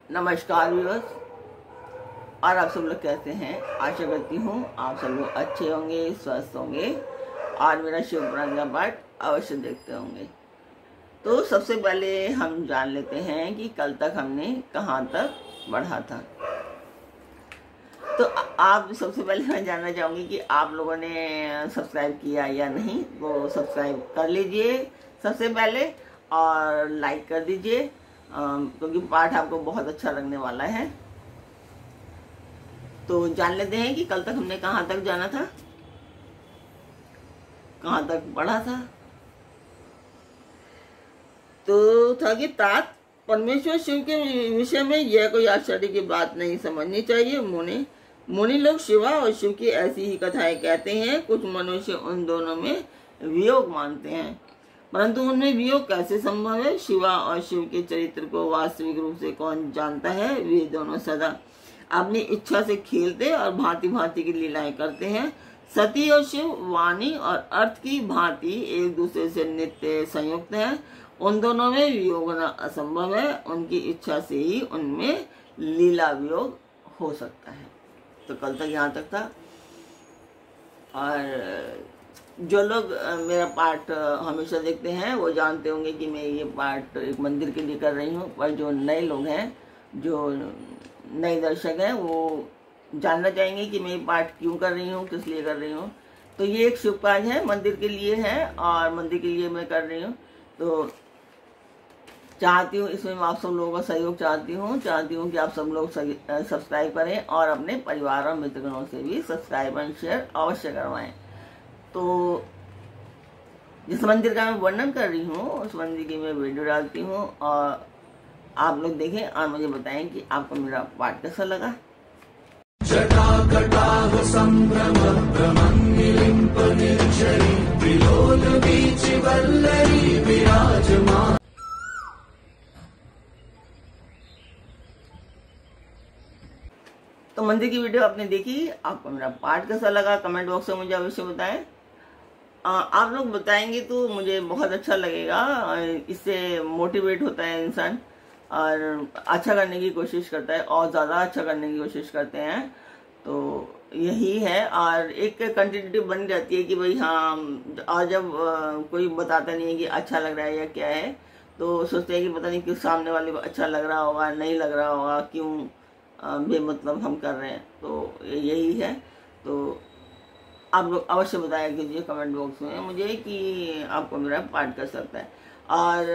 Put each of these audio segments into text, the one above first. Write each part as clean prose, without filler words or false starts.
नमस्कार व्यूअर्स, और आप सब लोग कैसे हैं। आशा करती हूँ आप सब लोग अच्छे होंगे, स्वस्थ होंगे और मेरा शिव पुराण का पाठ अवश्य देखते होंगे। तो सबसे पहले हम जान लेते हैं कि कल तक हमने कहाँ तक बढ़ा था। तो आप सबसे पहले मैं जानना चाहूँगी कि आप लोगों ने सब्सक्राइब किया या नहीं। वो सब्सक्राइब कर लीजिए सबसे पहले और लाइक कर दीजिए, क्योंकि पाठ आपको बहुत अच्छा लगने वाला है। तो जान लेते हैं कि कल तक हमने कहाँ तक जाना था, कहाँ तक बढ़ा था। तो था कि तात परमेश्वर शिव के विषय में यह कोई आश्चर्य की बात नहीं समझनी चाहिए। मुनि लोग शिवा और शिव की ऐसी ही कथाएं कहते हैं। कुछ मनुष्य उन दोनों में वियोग मानते हैं, परंतु उनमें वियोग कैसे संभव है। शिवा और शिव के चरित्र को वास्तविक रूप से कौन जानता है। वे दोनों सदा अपनी इच्छा से खेलते और भांति भांति की लीलाएं करते हैं। सती और शिव वाणी और अर्थ की भांति एक दूसरे से नित्य संयुक्त हैं। उन दोनों में वियोग होना असंभव है। उनकी इच्छा से ही उनमें लीला वियोग हो सकता है। तो कल तक यहाँ तक था। और जो लोग मेरा पाठ हमेशा देखते हैं वो जानते होंगे कि मैं ये पाठ एक मंदिर के लिए कर रही हूँ। पर जो नए लोग हैं, जो नए दर्शक हैं, वो जानना चाहेंगे कि मैं ये पाठ क्यों कर रही हूँ, किस लिए कर रही हूँ। तो ये एक शुभ कार्य है, मंदिर के लिए है और मंदिर के लिए मैं कर रही हूँ। तो चाहती हूँ इसमें आप सब लोगों का सहयोग चाहती हूँ कि आप सब लोग सब्सक्राइब करें और अपने परिवार और मित्रगणों से भी सब्सक्राइब एंड शेयर अवश्य करवाएं। तो जिस मंदिर का मैं वर्णन कर रही हूँ उस मंदिर की मैं वीडियो डालती हूँ और आप लोग देखें और मुझे बताएं कि आपको मेरा पाठ कैसा लगा। तो मंदिर की वीडियो आपने देखी, आपको मेरा पाठ कैसा लगा कमेंट बॉक्स में मुझे अवश्य बताएं। आप लोग बताएंगे तो मुझे बहुत अच्छा लगेगा। इससे मोटिवेट होता है इंसान और अच्छा करने की कोशिश करता है और ज़्यादा अच्छा करने की कोशिश करते हैं। तो यही है और एक कंटिन्यूटी बन जाती है कि भाई हाँ। और जब कोई बताता नहीं है कि अच्छा लग रहा है या क्या है, तो सोचते हैं कि पता नहीं किस सामने वाले को अच्छा लग रहा होगा, नहीं लग रहा होगा, क्यों बेमतलब हम कर रहे हैं। तो यही है। तो आप लोग अवश्य बताया कीजिए कमेंट बॉक्स में मुझे कि आपको मेरा पाठ कर सकता है। और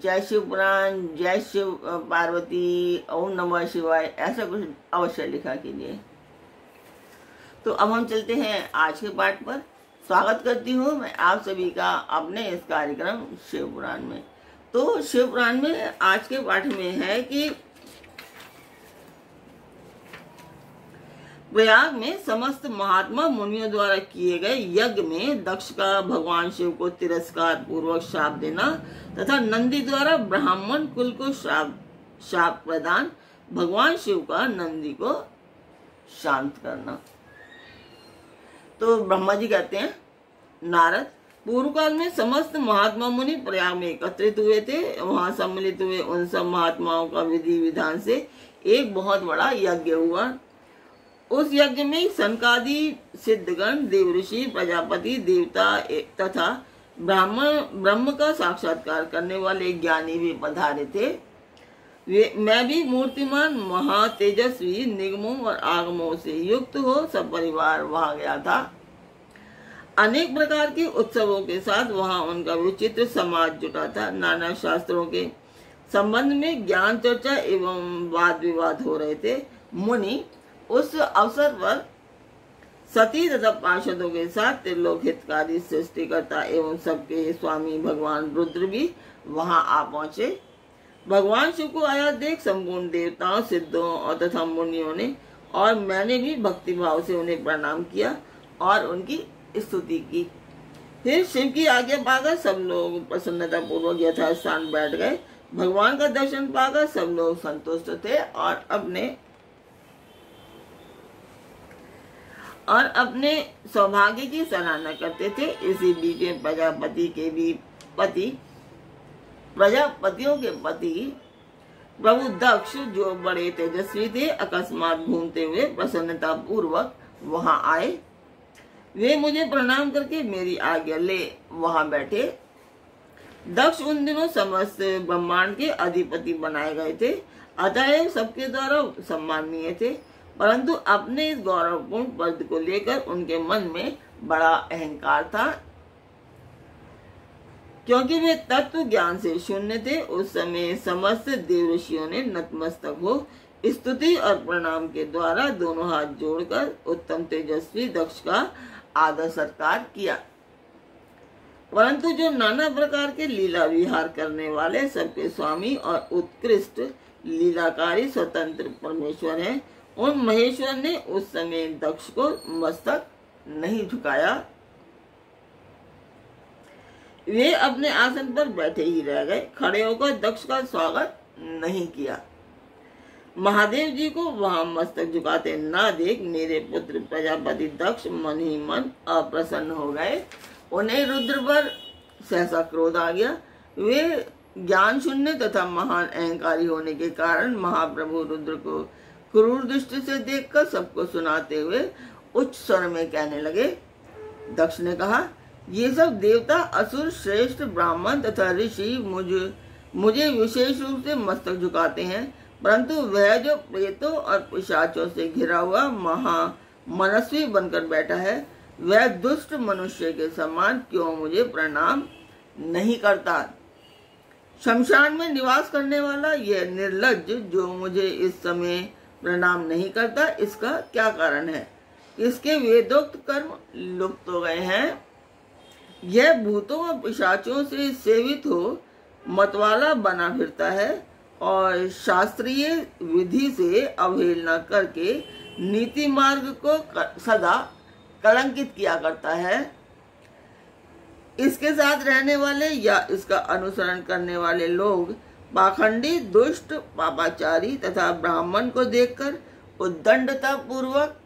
जय शिव पुराण, जय शिव पार्वती, ओम नमः शिवाय, ऐसा कुछ अवश्य लिखा कीजिए। तो अब हम चलते हैं आज के पाठ पर। स्वागत करती हूँ मैं आप सभी का अपने इस कार्यक्रम शिव पुराण में। तो शिव पुराण में आज के पाठ में है कि प्रयाग में समस्त महात्मा मुनियों द्वारा किए गए यज्ञ में दक्ष का भगवान शिव को तिरस्कार पूर्वक श्राप देना तथा नंदी द्वारा ब्राह्मण कुल को श्राप प्रदान, भगवान शिव का नंदी को शांत करना। तो ब्रह्मा जी कहते हैं, नारद, पूर्व काल में समस्त महात्मा मुनि प्रयाग में एकत्रित हुए थे। वहां सम्मिलित हुए उन सब महात्माओं का विधि विधान से एक बहुत बड़ा यज्ञ हुआ। उस यज्ञ में सनकादि सिद्धगण, देवऋषि, प्रजापति, देवता तथा ब्रह्म का साक्षात्कार करने वाले ज्ञानी भी पधारे थे। मैं भी मूर्तिमान महातेजस्वी निगमों और आगमों से युक्त हो सब परिवार वहां गया था। अनेक प्रकार के उत्सवों के साथ वहां उनका विचित्र समाज जुटा था। नाना शास्त्रों के संबंध में ज्ञान चर्चा एवं वाद विवाद हो रहे थे। मुनि उस अवसर पर सती तथा पार्षदों के साथ त्रिलोक हितकारी सृष्टिकर्ता एवं सबके स्वामी भगवान रुद्र भी वहां आ पहुंचे। भगवान शिव को आया देख संपूर्ण देवताओं, सिद्धों और तथा मुनियों ने और मैंने भी भक्ति भाव से उन्हें प्रणाम किया और उनकी स्तुति की। फिर शिव की आज्ञा पाकर सब लोग प्रसन्नता पूर्वक यथास्थान बैठ गए। भगवान का दर्शन पाकर सब लोग संतुष्ट थे और अपने सौभाग्य की सराहना करते थे। इसी बीच प्रजापतियों के पति प्रभु दक्ष जो बड़े तेजस्वी थे अकस्मात घूमते हुए प्रसन्नता पूर्वक वहां आए। वे मुझे प्रणाम करके मेरी आज्ञा ले वहां बैठे। दक्ष उन दिनों समस्त ब्रह्मांड के अधिपति बनाए गए थे, अतएव सबके द्वारा सम्माननीय थे, परंतु अपने इस गौरवपूर्ण पद को लेकर उनके मन में बड़ा अहंकार था। क्योंकि वे तत्व ज्ञान से शून्य थे, उस समय समस्त देवऋषियों ने नतमस्तक हो स्तुति और प्रणाम के द्वारा दोनों हाथ जोड़कर उत्तम तेजस्वी दक्ष का आदर सत्कार किया। परंतु जो नाना प्रकार के लीला विहार करने वाले सबके स्वामी और उत्कृष्ट लीलाकारी स्वतंत्र परमेश्वर हैं, उन महेश्वर ने उस समय दक्ष को मस्तक नहीं झुकाया। वे अपने आसन पर बैठे ही रह गए, खड़े होकर दक्ष का स्वागत नहीं किया। महादेव जी को वहां मस्तक झुकाते ना देख मेरे पुत्र प्रजापति दक्ष मन ही मन अप्रसन्न हो गए। उन्हें रुद्र पर सहसा क्रोध आ गया। वे ज्ञान शून्य तथा महान अहंकारी होने के कारण महाप्रभु रुद्र को क्रूर दृष्टि से देखकर सबको सुनाते हुए उच्च स्वर में कहने लगे। दक्ष ने कहा, ये सब देवता असुर श्रेष्ठ ब्राह्मण तथा ऋषि मुझे विशेष रूप से मस्तक झुकाते हैं, परंतु वह जो प्रेतों और पिशाचों से घिरा हुआ महामनस्वी बनकर बैठा है, वह दुष्ट मनुष्य के समान क्यों मुझे प्रणाम नहीं करता। शमशान में निवास करने वाला यह निर्लज्ज जो मुझे इस समय प्रणाम नहीं करता, इसका क्या कारण है? इसके वेदोक्त कर्म लुप्त हो गए हैं। यह भूतों और पिशाचों से सेवित हो मतवाला बना फिरता है और शास्त्रीय विधि से अवहेलना करके नीति मार्ग को सदा कलंकित किया करता है। इसके साथ रहने वाले या इसका अनुसरण करने वाले लोग पाखंडी, दुष्ट, पापाचारी तथा ब्राह्मण को देखकर उद्दंडता पूर्वक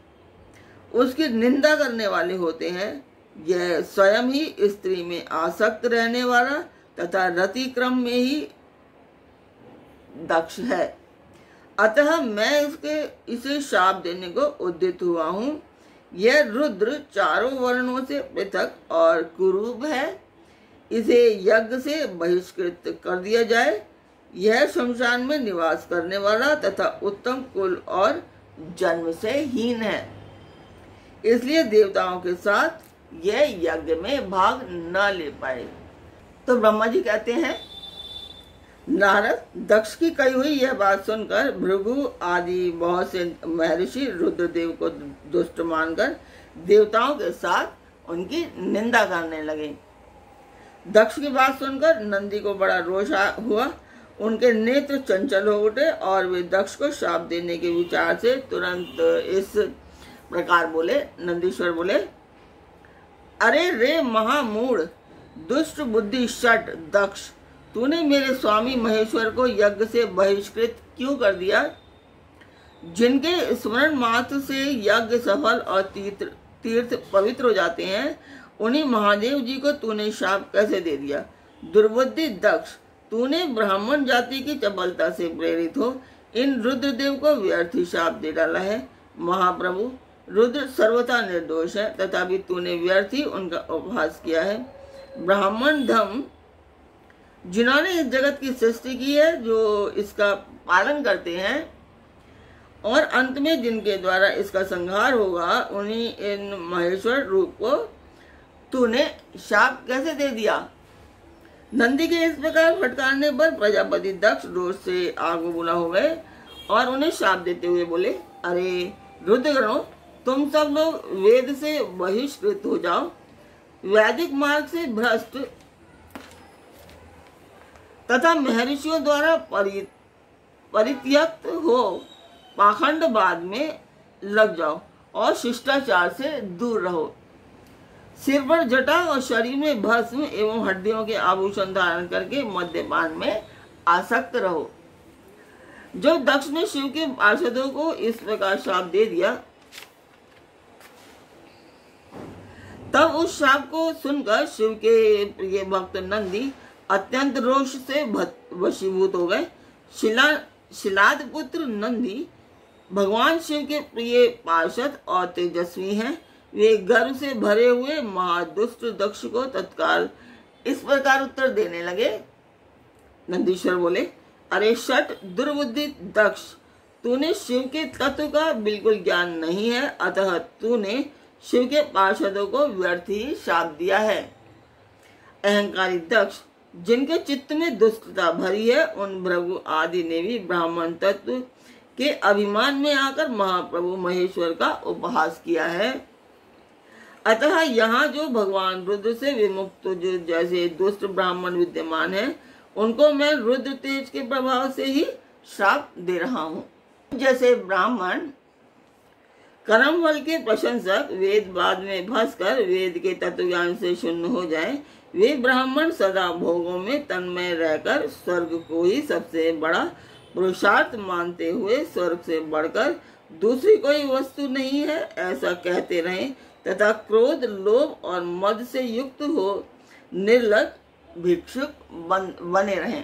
उसकी निंदा करने वाले होते हैं। यह स्वयं ही स्त्री में आसक्त रहने वाला तथा रति क्रम में ही दक्ष है। अतः मैं इसे शाप देने को उद्यत हुआ हूँ। यह रुद्र चारों वर्णों से पृथक और कुरूप है, इसे यज्ञ से बहिष्कृत कर दिया जाए। यह शमशान में निवास करने वाला तथा उत्तम कुल और जन्म से हीन है, इसलिए देवताओं के साथ यह यज्ञ में भाग न ले पाए। तो ब्रह्मा जी कहते हैं, नारद दक्ष की कही हुई यह बात सुनकर भृगु आदि बहुत से महर्षि रुद्रदेव को दुष्ट मानकर देवताओं के साथ उनकी निंदा करने लगे। दक्ष की बात सुनकर नंदी को बड़ा रोष हुआ। उनके नेत्र चंचल हो उठे और वे दक्ष को शाप देने के विचार से तुरंत इस प्रकार बोले। नंदीश्वर बोले, अरे रे महामूढ़, दुष्ट बुद्धि शट दक्ष, तूने मेरे स्वामी महेश्वर को यज्ञ से बहिष्कृत क्यों कर दिया? जिनके स्मरण मात्र से यज्ञ सफल और तीर्थ पवित्र हो जाते हैं, उन्हीं महादेव जी को तूने शाप कैसे दे दिया? दुर्बुद्धि दक्ष, तूने ब्राह्मण जाति की चपलता से प्रेरित हो इन रुद्रदेव को व्यर्थ ही शाप दे डाला है। महाप्रभु, रुद्र सर्वथा निर्दोष है, तथापि तूने व्यर्थ ही उनका उपहास किया है। ब्राह्मण धम जिन्होंने इस जगत की सृष्टि की है, जो इसका पालन करते हैं और अंत में जिनके द्वारा इसका संहार होगा, उन्हीं इन महेश्वर रूप को तूने शाप कैसे दे दिया? नंदी के इस प्रकार फटकारने पर प्रजापति दक्ष रोष से आग बबूला हो गए और उन्हें शाप देते हुए बोले, अरे रुद्रगणों, तुम सब लोग वेद से बहिष्कृत हो जाओ। वैदिक मार्ग से भ्रष्ट तथा महर्षियों द्वारा परित्यक्त हो पाखंडवाद में लग जाओ और शिष्टाचार से दूर रहो। सिर पर जटा और शरीर में भस्म एवं हड्डियों के आभूषण धारण करके मद्यपान में आसक्त रहो। जो दक्ष ने शिव के पार्षदों को इस प्रकार शाप दे दिया, तब उस शाप को सुनकर शिव के प्रिय भक्त नंदी अत्यंत रोष से वशीभूत हो गए। शिलाद पुत्र नंदी भगवान शिव के प्रिय पार्षद और तेजस्वी हैं। वे गर्व से भरे हुए महादुष्ट दक्ष को तत्काल इस प्रकार उत्तर देने लगे। नंदीश्वर बोले, अरे शठ दुर्बुद्धि दक्ष, तूने शिव के तत्व का बिल्कुल ज्ञान नहीं है, अतः तूने शिव के पार्षदों को व्यर्थ ही शाप दिया है। अहंकारी दक्ष, जिनके चित्त में दुष्टता भरी है, उन भृगु आदि ने भी ब्राह्मण तत्व के अभिमान में आकर महाप्रभु महेश्वर का उपहास किया है। अतः यहाँ जो भगवान रुद्र से विमुक्त जो जैसे दुष्ट ब्राह्मण विद्यमान है, उनको मैं रुद्र तेज के प्रभाव से ही श्राप दे रहा हूँ। जैसे ब्राह्मण कर्म फल के प्रशंसक वेद बाद में फंस कर वेद के तत्व ज्ञान से शून्य हो जाए, वे ब्राह्मण सदा भोगों में तन्मय रहकर स्वर्ग को ही सबसे बड़ा पुरुषार्थ मानते हुए स्वर्ग से बढ़कर दूसरी कोई वस्तु नहीं है ऐसा कहते रहें तथा क्रोध, लोभ और मद से युक्त हो निर्लज भिक्षुक बने रहें।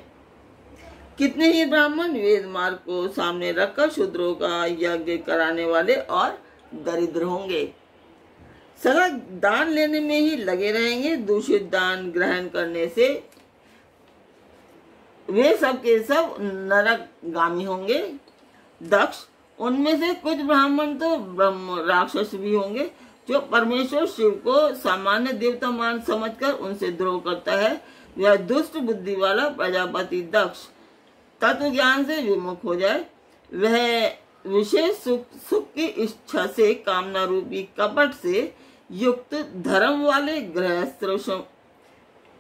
कितने ही ब्राह्मण वेद मार्ग को सामने रखकर शूद्रों का यज्ञ कराने वाले और दरिद्र होंगे, सदा दान लेने में ही लगे रहेंगे। दूषित दान ग्रहण करने से वे सब के सब नरकगामी होंगे। दक्ष, उनमें से कुछ ब्राह्मण तो ब्रह्म राक्षस भी होंगे, जो परमेश्वर शिव को सामान्य देवता मान समझकर उनसे द्रोह करता है। वह दुष्ट बुद्धि वाला प्रजापति दक्ष तत्व ज्ञान से विमुख हो जाए, वह विशेष सुख की इच्छा से कामना रूपी कपट से युक्त धर्म वाले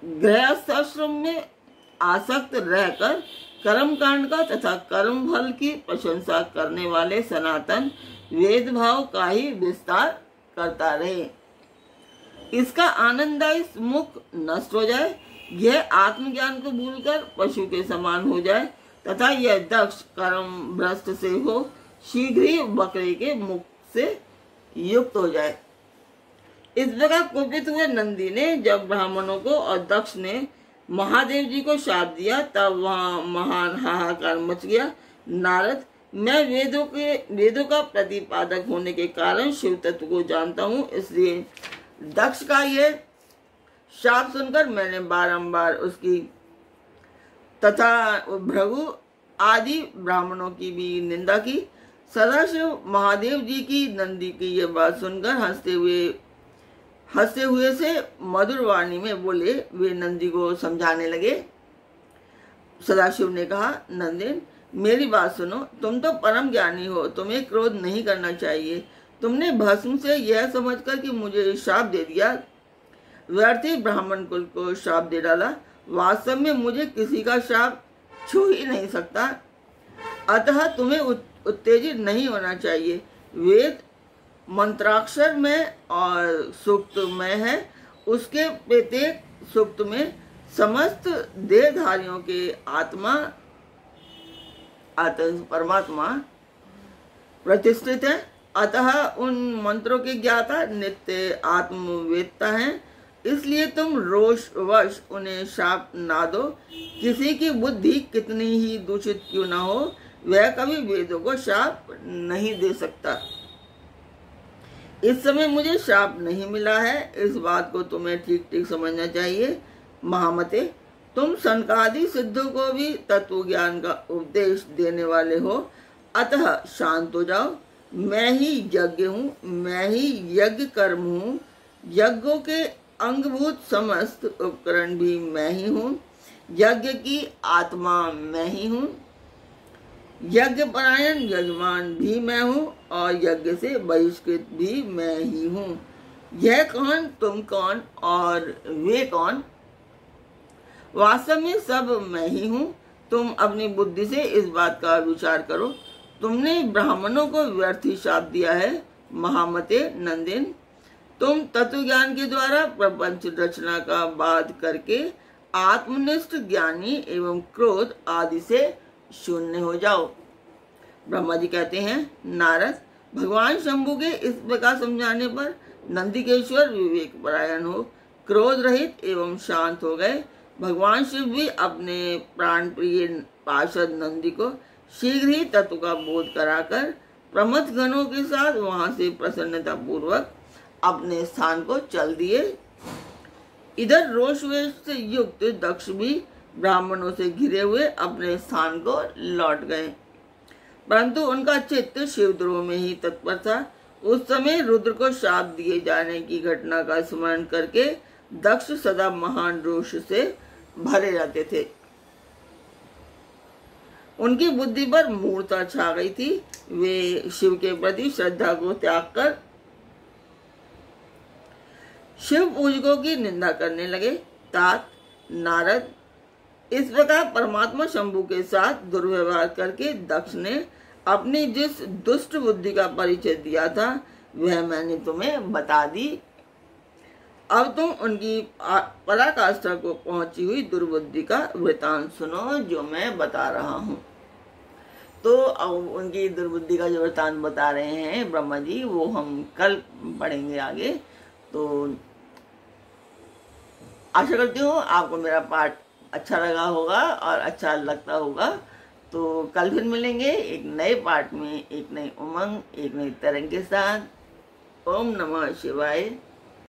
गृहस्थाश्रम में आसक्त रहकर कर्म कांड का तथा कर्म फल की प्रशंसा करने वाले सनातन वेद भाव का ही विस्तार करता रहे। इसका आनंददायी मुख नष्ट हो जाए, यह आत्मज्ञान को भूलकर पशु के समान हो जाए तथा यह दक्ष कर्म भ्रष्ट से हो शीघ्र ही बकरे के मुख से युक्त हो जाए। इस प्रकार कुपित हुए नंदी ने जब ब्राह्मणों को और दक्ष ने महादेव जी को शाप दिया, तब वहां महान हाहाकार मच गया। नारद, मैं वेदों का प्रतिपादक होने के कारण शिव तत्व को जानता हूँ, इसलिए दक्ष का ये शाप सुनकर मैंने बारंबार उसकी तथा भृगु आदि ब्राह्मणों की भी निंदा की। सदाशिव महादेव जी की नंदी की ये बात सुनकर हंसते हुए से मधुर वाणी में बोले। वे नंदी को समझाने लगे। सदाशिव ने कहा, नंदिन मेरी बात सुनो, तुम तो परम ज्ञानी हो, तुम्हें क्रोध नहीं करना चाहिए। तुमने भस्म से यह समझकर कि मुझे श्राप दे दिया, व्यर्थ ही ब्राह्मण कुल को श्राप दे डाला। वास्तव में मुझे किसी का श्राप छू ही नहीं सकता, अतः तुम्हें उत्तेजित नहीं होना चाहिए। वेद मंत्राक्षर में और सूक्त में है, उसके प्रत्येक सूक्त में समस्त देहधारियों के परमात्मा प्रतिष्ठित है, अतः उन मंत्रों के ज्ञाता नित्य आत्मवेत्ता हैं। इसलिए तुम रोषवश उन्हें शाप ना दो। किसी की बुद्धि कितनी ही दूषित क्यों ना हो, वह कभी वेदों को शाप नहीं दे सकता। इस समय मुझे शाप नहीं मिला है, इस बात को तुम्हें ठीक ठीक समझना चाहिए। महामते, तुम सनकादि सिद्धों को भी तत्व ज्ञान का उपदेश देने वाले हो, अतः शांत हो जाओ। मैं ही यज्ञ हूँ, मैं ही यज्ञ कर्म हूँ, यज्ञों के अंगभूत समस्त उपकरण भी मैं ही हूँ, यज्ञ की आत्मा मैं ही हूँ, यज्ञ परायण यजमान भी मैं हूँ और यज्ञ से बहिष्कृत भी मैं ही हूँ। यह कौन, तुम कौन और वे कौन? वास्तव में सब मैं ही हूँ। तुम अपनी बुद्धि से इस बात का विचार करो। तुमने ब्राह्मणों को व्यर्थ ही शाप दिया है। महामते नंदिन, तुम तत्व ज्ञान के द्वारा प्रपंच रचना का बाध करके आत्मनिष्ठ ज्ञानी एवं क्रोध आदि से शून्य हो जाओ। ब्रह्मा जी कहते हैं, नारद, भगवान शंभु के इस प्रकार समझाने पर नंदिकेश्वर विवेक परायण हो क्रोध रहित एवं शांत हो गए। भगवान शिव भी अपने प्राण प्रिय पार्षद नंदी को शीघ्र ही तत्व का बोध कराकर प्रमथ गणों के साथ वहां से प्रसन्नता पूर्वक अपने स्थान को चल दिए। इधर रोषवेश से युक्त दक्ष भी ब्राह्मणों से घिरे हुए अपने स्थान को लौट गए, परंतु उनका चित्त शिवद्रोह में ही तत्पर था। उस समय रुद्र को शाप दिए जाने की घटना का स्मरण करके दक्ष सदा महान रोष से भरे रहते थे। उनकी बुद्धि पर मूर्छा छा गई थी। वे शिव के प्रति श्रद्धा को त्याग कर शिव पूजकों की निंदा करने लगे। तात नारद, इस प्रकार परमात्मा शंभु के साथ दुर्व्यवहार करके दक्ष ने अपनी जिस दुष्ट बुद्धि का परिचय दिया था वह मैंने तुम्हें बता दी। अब तुम उनकी पराकाष्ठा को पहुंची हुई दुर्बुद्धि का वृतांत सुनो जो मैं बता रहा हूँ। तो अब उनकी दुर्बुद्धि का जो वृतांत बता रहे हैं ब्रह्मा जी, वो हम कल पढ़ेंगे आगे। तो आशा करती हूँ आपको मेरा पाठ अच्छा लगा होगा और अच्छा लगता होगा। तो कल फिर मिलेंगे एक नए पाठ में, एक नई उमंग, एक नई तरंग के साथ। ओम नमः शिवाय।